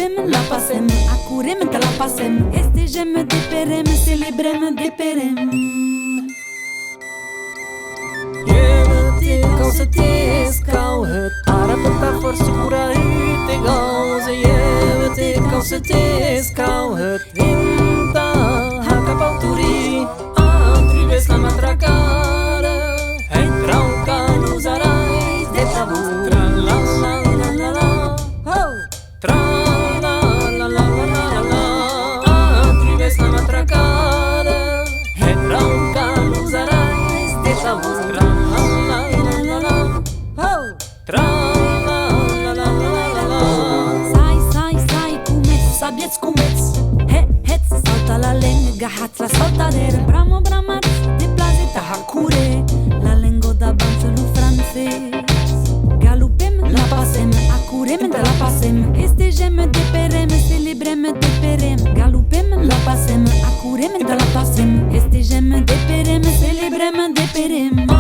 galopem, la passem, accurem, te la passem, estegem, deperem, celebrem, deperem. Quand c'était quand arapta force cura te gauze yevte quand c'était quand inta hakapauturi antrives la matracara entra un canus arais de tabu tra la la la la la tra la la la la la antrives la matracara entra un canus arais de tabu tra Sabieți cumeți, het, salta la lenga, hatla saltadera, bramo bramat, de plazeta hacure, la lengo da banță lui francez. Galupem, la passem, accurem, de la passem, estegem, deperem, celebrem, deperem. Galupem, la passem, accurem, de la passem, estegem, deperem, celebrem, deperem.